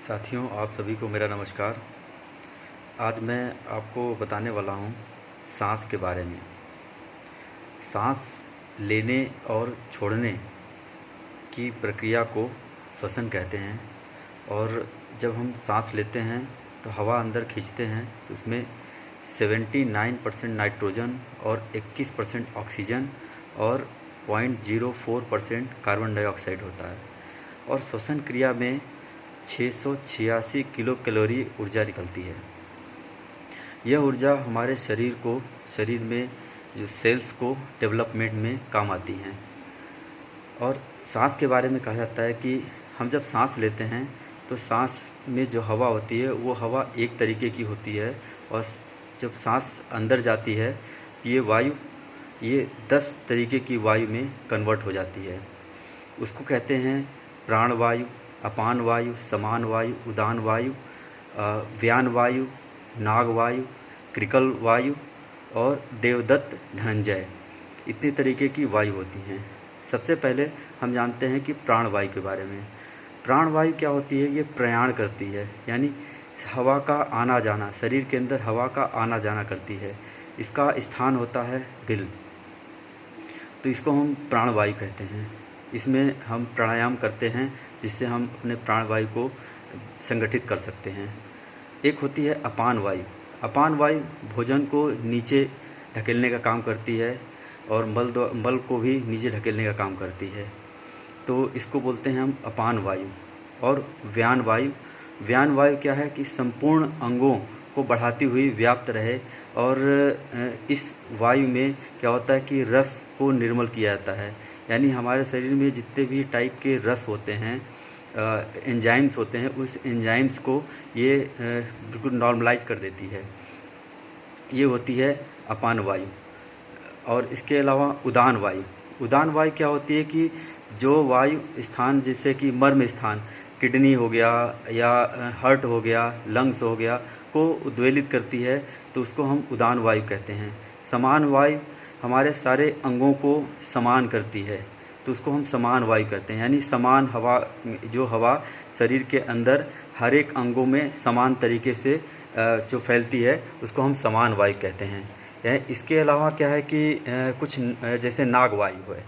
साथियों, आप सभी को मेरा नमस्कार। आज मैं आपको बताने वाला हूँ सांस के बारे में। सांस लेने और छोड़ने की प्रक्रिया को श्वसन कहते हैं। और जब हम सांस लेते हैं तो हवा अंदर खींचते हैं तो उसमें 79% नाइट्रोजन और 21% ऑक्सीजन और 0.04% कार्बन डाइऑक्साइड होता है। और श्वसन क्रिया में 686 किलो कैलोरी ऊर्जा निकलती है। यह ऊर्जा हमारे शरीर में जो सेल्स को डेवलपमेंट में काम आती हैं। और सांस के बारे में कहा जाता है कि हम जब सांस लेते हैं तो सांस में जो हवा होती है वो हवा एक तरीके की होती है, और जब सांस अंदर जाती है तो ये 10 तरीके की वायु में कन्वर्ट हो जाती है। उसको कहते हैं प्राण वायु, अपान वायु, समान वायु, उदान वायु, व्यान वायु, नाग वायु, क्रिकल वायु और देवदत्त धनंजय। इतने तरीके की वायु होती हैं। सबसे पहले हम जानते हैं कि प्राण वायु के बारे में। प्राण वायु क्या होती है? ये प्रयाण करती है, यानी हवा का आना जाना, शरीर के अंदर हवा का आना जाना करती है। इसका स्थान होता है दिल, तो इसको हम प्राण वायु कहते हैं। इसमें हम प्राणायाम करते हैं जिससे हम अपने प्राण वायु को संगठित कर सकते हैं। एक होती है अपान वायु। अपान वायु भोजन को नीचे ढकेलने का काम करती है और मल को भी नीचे ढकेलने का काम करती है, तो इसको बोलते हैं हम अपान वायु। और व्यान वायु, व्यान वायु क्या है कि संपूर्ण अंगों को बढ़ाती हुई व्याप्त रहे। और इस वायु में क्या होता है कि रस को निर्मल किया जाता है, यानी हमारे शरीर में जितने भी टाइप के रस होते हैं, एंजाइम्स होते हैं, उस एंजाइम्स को ये बिल्कुल नॉर्मलाइज कर देती है। ये होती है अपान वायु। और इसके अलावा उदान वायु। उदान वायु क्या होती है कि जो वायु स्थान, जैसे कि मर्म स्थान, किडनी हो गया या हार्ट हो गया, लंग्स हो गया, को उद्वेलित करती है, तो उसको हम उदान वायु कहते हैं। समान वायु हमारे सारे अंगों को समान करती है, तो उसको हम समान वायु कहते हैं। यानी समान हवा, जो हवा शरीर के अंदर हर एक अंगों में समान तरीके से जो फैलती है, उसको हम समान वायु कहते हैं। इसके अलावा क्या है कि कुछ जैसे नाग वायु है,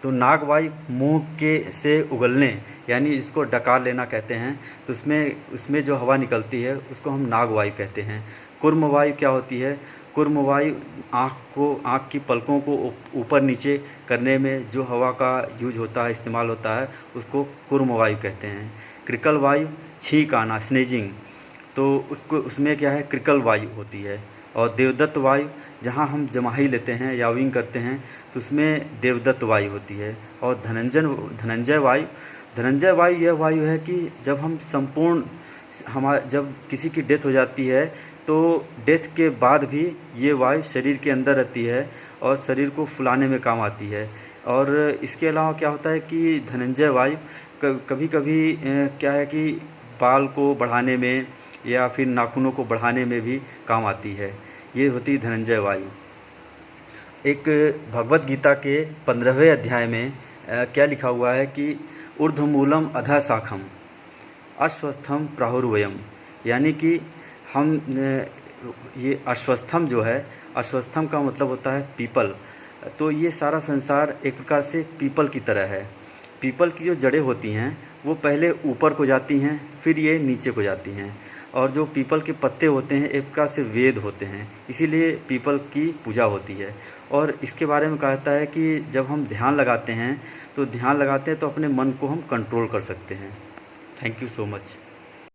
तो नाग वायु मुंह के से उगलने, यानी इसको डकार लेना कहते हैं, तो उसमें जो हवा निकलती है उसको हम नाग वायु कहते हैं। कुर्म वायु क्या होती है? कुर्म वायु आँख की पलकों को ऊपर नीचे करने में जो हवा का यूज होता है, इस्तेमाल होता है, उसको कुर्म वायु कहते हैं। क्रिकल वायु छींक आना, स्नेजिंग, तो उसमें क्या है, क्रिकल वायु होती है। और देवदत्त वायु, जहाँ हम जमाही लेते हैं, याविंग करते हैं, तो उसमें देवदत्त वायु होती है। और धनंजय वायु यह वायु है कि जब हम जब किसी की डेथ हो जाती है तो डेथ के बाद भी ये वायु शरीर के अंदर रहती है और शरीर को फुलाने में काम आती है। और इसके अलावा क्या होता है कि धनंजय वायु कभी कभी क्या है कि बाल को बढ़ाने में या फिर नाखूनों को बढ़ाने में भी काम आती है। ये होती है धनंजय वायु। एक भगवत गीता के 15वें अध्याय में क्या लिखा हुआ है कि ऊर्ध्वमूलम अधः शाखम अश्वस्थम प्राहुर्वयम, यानी कि हम ये अश्वस्थम जो है, अश्वस्थम का मतलब होता है पीपल। तो ये सारा संसार एक प्रकार से पीपल की तरह है। पीपल की जो जड़ें होती हैं वो पहले ऊपर को जाती हैं, फिर ये नीचे को जाती हैं। और जो पीपल के पत्ते होते हैं एक प्रकार से वेद होते हैं, इसीलिए पीपल की पूजा होती है। और इसके बारे में कहा जाता है कि जब हम ध्यान लगाते हैं तो अपने मन को हम कंट्रोल कर सकते हैं। Thank you so much.